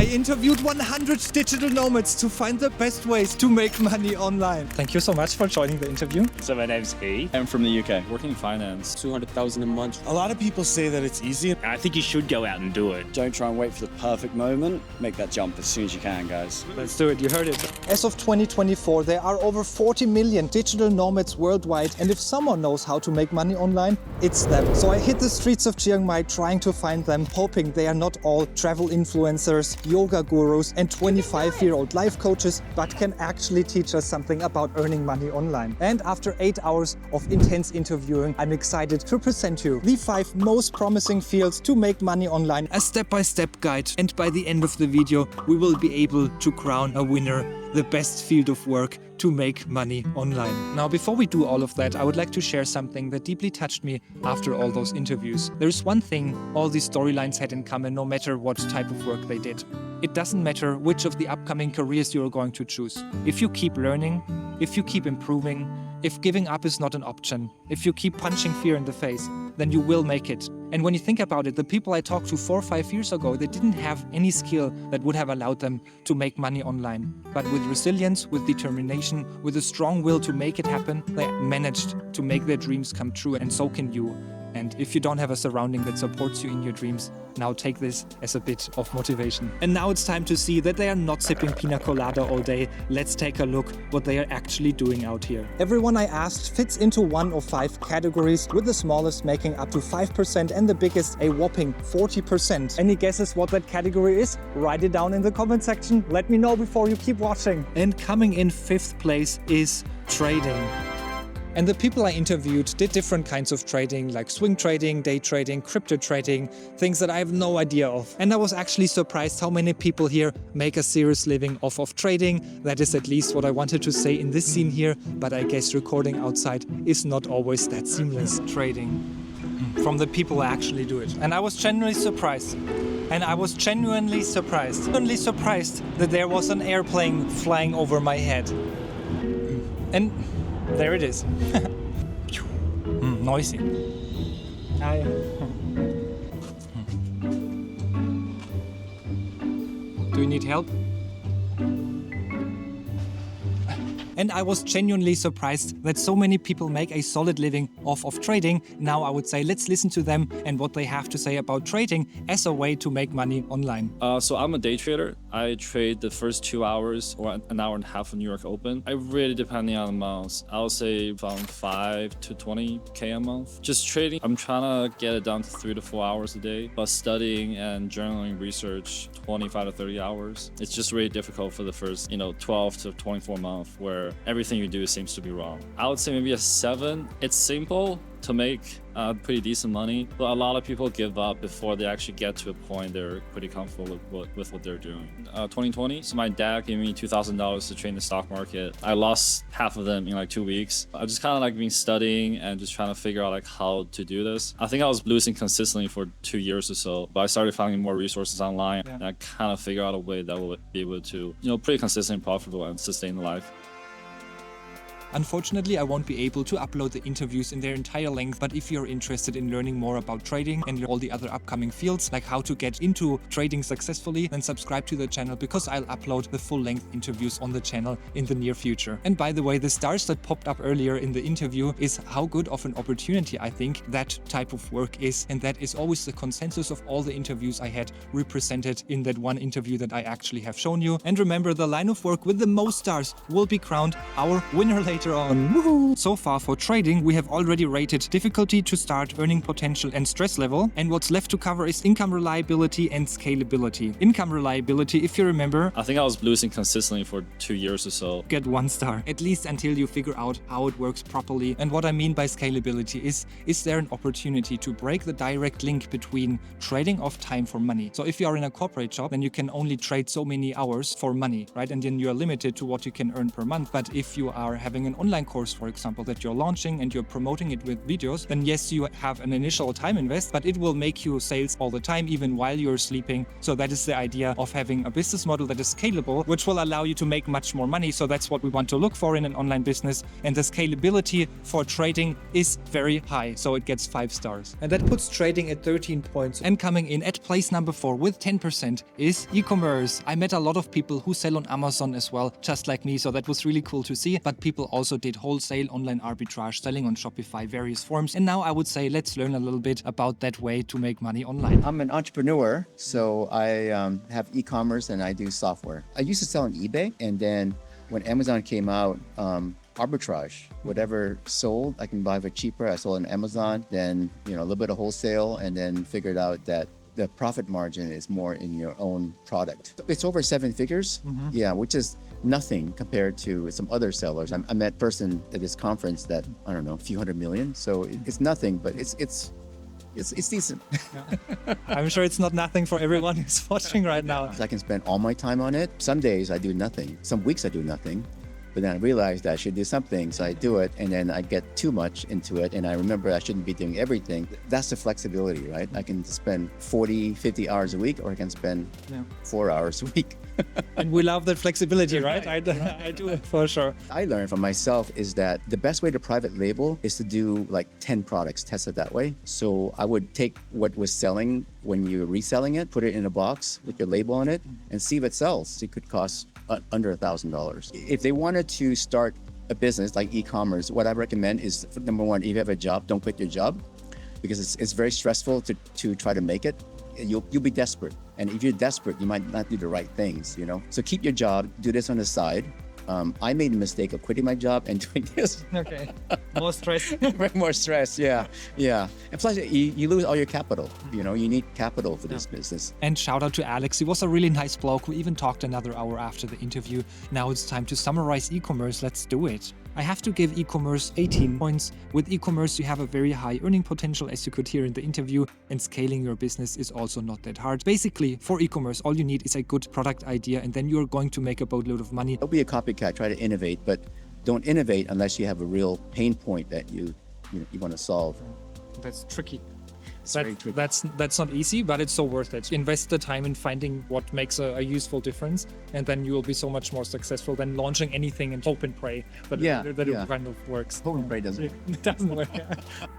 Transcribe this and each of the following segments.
I interviewed 100 digital nomads to find the best ways to make money online. Thank you so much for joining the interview. So my name's E. I'm from the UK. Working in finance. 200,000 a month. A lot of people say that it's easy. I think you should go out and do it. Don't try and wait for the perfect moment. Make that jump as soon as you can, guys. Let's do it, you heard it. As of 2024, there are over 40 million digital nomads worldwide, and if someone knows how to make money online, it's them. So I hit the streets of Chiang Mai trying to find them, hoping they are not all travel influencers, yoga gurus, and 25-year-old life coaches, but can actually teach us something about earning money online. And after 8 hours of intense interviewing, I'm excited to present you the 5 most promising fields to make money online, a step-by-step guide. And by the end of the video, we will be able to crown a winner, the best field of work to make money online. Now, before we do all of that, I would like to share something that deeply touched me after all those interviews. There's one thing all these storylines had in common, no matter what type of work they did. It doesn't matter which of the upcoming careers you're going to choose. If you keep learning, if you keep improving, if giving up is not an option, if you keep punching fear in the face, then you will make it. And when you think about it, the people I talked to 4 or 5 years ago, they didn't have any skill that would have allowed them to make money online. But with resilience, with determination, with a strong will to make it happen, they managed to make their dreams come true, and so can you. And if you don't have a surrounding that supports you in your dreams, now take this as a bit of motivation. And now it's time to see that they are not sipping pina colada all day. Let's take a look what they are actually doing out here. Everyone I asked fits into one of 5 categories, with the smallest making up to 5% and the biggest a whopping 40%. Any guesses what that category is? Write it down in the comment section. Let me know before you keep watching. And coming in 5th place is trading. And the people I interviewed did different kinds of trading, like swing trading, day trading, crypto trading, things that I have no idea of. And I was actually surprised how many people here make a serious living off of trading. That is at least what I wanted to say in this scene here, but I guess recording outside is not always that seamless. Trading. From the people who actually do it. And I was genuinely surprised. Genuinely surprised that there was an airplane flying over my head. And there it is. Noisy. Hi. Do you need help? And I was genuinely surprised that so many people make a solid living off of trading. Now I would say let's listen to them and what they have to say about trading as a way to make money online. So I'm a day trader. I trade the first 2 hours or an hour and a half of New York Open. I really depending on amounts. I would say from 5 to 20K a month. Just trading, I'm trying to get it down to 3 to 4 hours a day. But studying and journaling research, 25 to 30 hours. It's just really difficult for the first, 12 to 24 months where everything you do seems to be wrong. I would say maybe a 7. It's simple to make pretty decent money, but a lot of people give up before they actually get to a point they're pretty comfortable with what they're doing. 2020, so my dad gave me $2,000 to trade in the stock market. I lost half of them in like 2 weeks. I just kind of been studying and just trying to figure out how to do this. I think I was losing consistently for 2 years or so, but I started finding more resources online, and I kind of figured out a way that will be able to, pretty consistent, profitable, and sustain the life. Unfortunately, I won't be able to upload the interviews in their entire length, but if you're interested in learning more about trading and all the other upcoming fields, like how to get into trading successfully, then subscribe to the channel because I'll upload the full-length interviews on the channel in the near future. And by the way, the stars that popped up earlier in the interview is how good of an opportunity I think that type of work is, and that is always the consensus of all the interviews I had represented in that one interview that I actually have shown you. And remember, the line of work with the most stars will be crowned our winner later on. Woohoo! So far for trading, we have already rated difficulty to start, earning potential, and stress level. And what's left to cover is income reliability and scalability. Income reliability, if you remember, I think I was losing consistently for 2 years or so. Get 1 star, at least until you figure out how it works properly. And what I mean by scalability is there an opportunity to break the direct link between trading of time for money? So if you are in a corporate job, then you can only trade so many hours for money, right? And then you are limited to what you can earn per month. But if you are having an an online course, for example, that you're launching and you're promoting it with videos, then yes, you have an initial time invest, but it will make you sales all the time, even while you're sleeping. So that is the idea of having a business model that is scalable, which will allow you to make much more money. So that's what we want to look for in an online business. And the scalability for trading is very high. So it gets 5 stars. And that puts trading at 13 points. And coming in at place number 4 with 10% is e-commerce. I met a lot of people who sell on Amazon as well, just like me. So that was really cool to see. But people also did wholesale, online arbitrage, selling on Shopify, various forms. And now I would say let's learn a little bit about that way to make money online. I'm an entrepreneur, so I have e-commerce and I do software. I used to sell on eBay, and then when Amazon came out, arbitrage, whatever sold, I can buy for cheaper. I sold on Amazon, then a little bit of wholesale, and then figured out that the profit margin is more in your own product. It's over 7 figures, which is nothing compared to some other sellers. I met a person at this conference that, I don't know, a few hundred million. So it's nothing, but it's decent. I'm sure it's not nothing for everyone who's watching right now. I can spend all my time on it. Some days I do nothing. Some weeks I do nothing. But then I realized that I should do something, so I do it, and then I get too much into it, and I remember I shouldn't be doing everything. That's the flexibility, right? I can spend 40, 50 hours a week, or I can spend 4 hours a week. And we love that flexibility, right? I do it for sure. I learned from myself is that the best way to private label is to do like 10 products, test it that way. So I would take what was selling when you're reselling it, put it in a box with your label on it, and see if it sells. It could cost under $1,000. If they wanted to start a business like e-commerce, what I recommend is, number one, if you have a job, don't quit your job, because it's very stressful to try to make it. You'll be desperate. And if you're desperate, you might not do the right things, So keep your job, do this on the side. I made the mistake of quitting my job and doing this. Okay, more stress. More stress, yeah. And plus, you lose all your capital. You need capital for this business. And shout out to Alex. He was a really nice bloke. We even talked another hour after the interview. Now it's time to summarize e-commerce. Let's do it. I have to give e-commerce 18 points. With e-commerce, you have a very high earning potential, as you could hear in the interview, and scaling your business is also not that hard. Basically, for e-commerce, all you need is a good product idea, and then you're going to make a boatload of money. Don't be a copycat, try to innovate, but don't innovate unless you have a real pain point that you want to solve. That's tricky. Very tricky. That's not easy, but it's so worth it. Invest the time in finding what makes a useful difference, and then you will be so much more successful than launching anything and hope and pray that it kind of works. Hope and pray doesn't work. It doesn't work.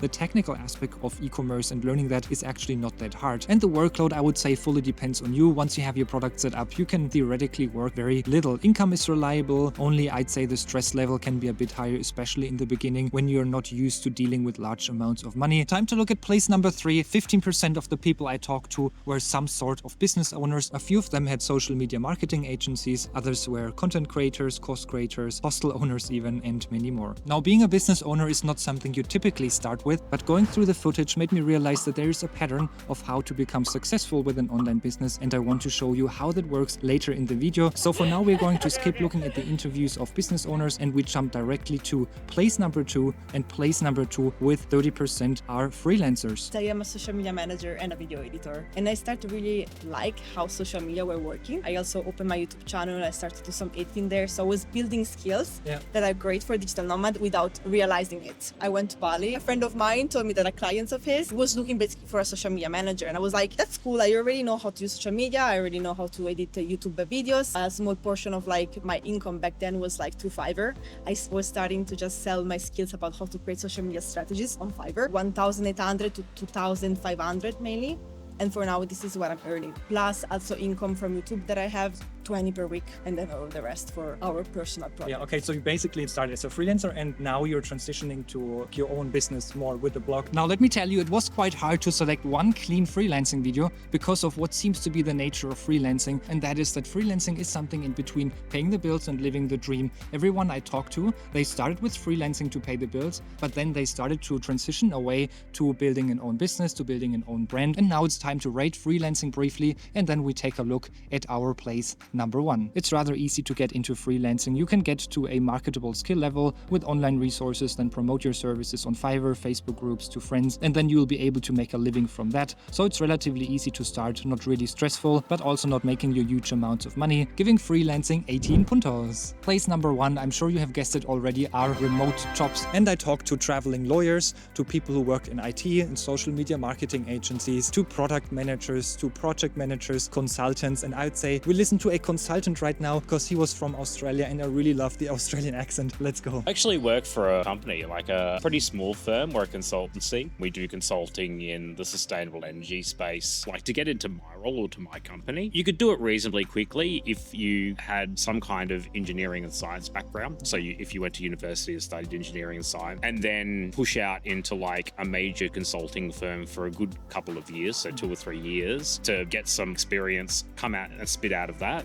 The technical aspect of e-commerce and learning that is actually not that hard. And the workload, I would say, fully depends on you. Once you have your product set up, you can theoretically work very little. Income is reliable. Only I'd say the stress level can be a bit higher, especially in the beginning when you're not used to dealing with large amounts of money. Time to look at place number 3. 15% of the people I talked to were some sort of business owners. A few of them had social media marketing agencies. Others were content creators, course creators, hostel owners even, and many more. Now, being a business owner is not something you typically start with, but going through the footage made me realize that there is a pattern of how to become successful with an online business, and I want to show you how that works later in the video. So for now, we're going to skip looking at the interviews of business owners, and we jump directly to place number 2, and place number 2 with 30% are freelancers. I am a social media manager and a video editor, and I started to really like how social media were working. I also opened my YouTube channel. I started to do some editing there, so I was building skills that are great for digital nomad without realizing it. I went to Bali. A friend of mine told me that a client of his was looking basically for a social media manager, and I was like, that's cool. I already know how to use social media. I already know how to edit YouTube videos. A small portion of my income back then was through Fiverr. I was starting to just sell my skills about how to create social media strategies on Fiverr, 1,800 to 2,500 mainly. And for now, this is what I'm earning. Plus also income from YouTube that I have, 20 per week, and then all the rest for our personal project. Yeah, okay, so you basically started as a freelancer and now you're transitioning to your own business more with the blog. Now, let me tell you, it was quite hard to select one clean freelancing video because of what seems to be the nature of freelancing, and that is that freelancing is something in between paying the bills and living the dream. Everyone I talked to, they started with freelancing to pay the bills, but then they started to transition away to building an own business, to building an own brand, and now it's time to rate freelancing briefly, and then we take a look at our place number 1. It's rather easy to get into freelancing. You can get to a marketable skill level with online resources, then promote your services on Fiverr, Facebook groups to friends, and then you'll be able to make a living from that. So it's relatively easy to start, not really stressful, but also not making you huge amounts of money, giving freelancing 18 puntos. Place number 1, I'm sure you have guessed it already, are remote jobs. And I talk to traveling lawyers, to people who work in IT, in social media marketing agencies, to product managers, to project managers, consultants, and I'd say we listen to a consultant right now because he was from Australia and I really love the Australian accent. Let's go. I actually work for a company, like a pretty small firm. We're a consultancy. We do consulting in the sustainable energy space. Like, to get into my role or to my company, you could do it reasonably quickly if you had some kind of engineering and science background. So if you went to university and studied engineering and science, and then push out into like a major consulting firm for a good couple of years, so 2 or 3 years, to get some experience, come out and spit out of that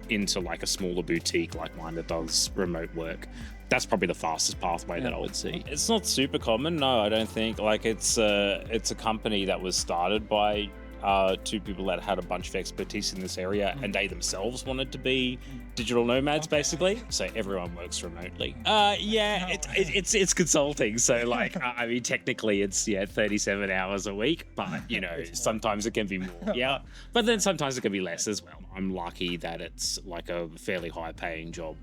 into like a smaller boutique like mine that does remote work. That's probably the fastest pathway that I would see. It's not super common, no, I don't think. Like, it's a company that was started by 2 people that had a bunch of expertise in this area, and they themselves wanted to be digital nomads, basically. So everyone works remotely. It's consulting. So like, I mean, technically it's 37 hours a week, but you know, sometimes it can be more. Yeah, but then sometimes it can be less as well. I'm lucky that it's like a fairly high-paying job.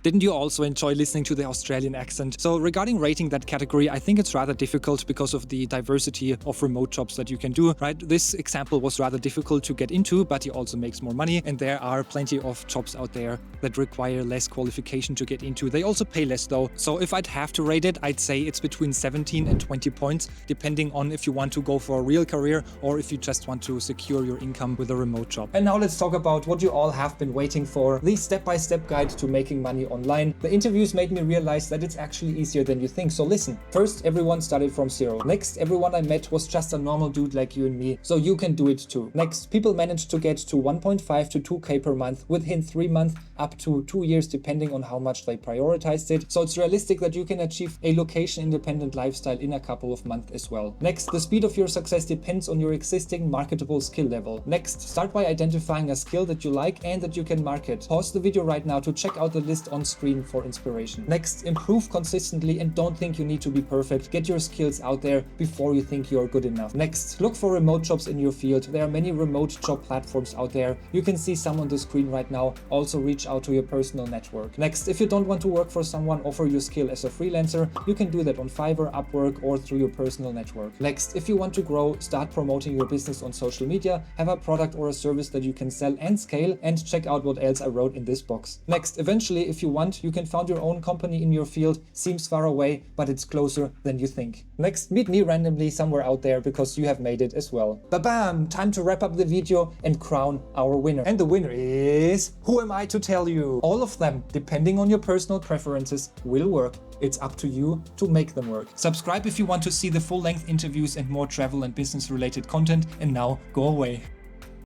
Didn't you also enjoy listening to the Australian accent? So regarding rating that category, I think it's rather difficult because of the diversity of remote jobs that you can do, right? This example was rather difficult to get into, but he also makes more money, and there are plenty of jobs out there that require less qualification to get into. They also pay less though. So if I'd have to rate it, I'd say it's between 17 and 20 points, depending on if you want to go for a real career or if you just want to secure your income with a remote job. And now let's talk about what you all have been waiting for, the step-by-step guide to making money online. The interviews made me realize that it's actually easier than you think. So listen, first, everyone started from 0. Next, everyone I met was just a normal dude like you and me, so you can do it too. Next, people managed to get to 1.5 to 2k per month within 3 months, up to 2 years, depending on how much they prioritized it. So it's realistic that you can achieve a location-independent lifestyle in a couple of months as well. Next, the speed of your success depends on your existing marketable skill level. Next, start by identifying a skill that you like and that you can market. Pause the video right now to check out the list on screen for inspiration. Next, improve consistently and don't think you need to be perfect. Get your skills out there before you think you're good enough. Next, look for remote jobs in your field. There are many remote job platforms out there. You can see some on the screen right now. Also reach out to your personal network. Next, if you don't want to work for someone, offer your skill as a freelancer. You can do that on Fiverr, Upwork, or through your personal network. Next, if you want to grow, start promoting your business on social media, have a product or a service that you can sell and scale, and check out what else I wrote in this box. Next, eventually, if you want, you can found your own company in your field. Seems far away, but it's closer than you think. Next, meet me randomly somewhere out there because you have made it as well. Ba-bam! Time to wrap up the video and crown our winner. And the winner is... who am I to tell you? All of them, depending on your personal preferences, will work. It's up to you to make them work. Subscribe if you want to see the full-length interviews and more travel and business-related content. And now, go away.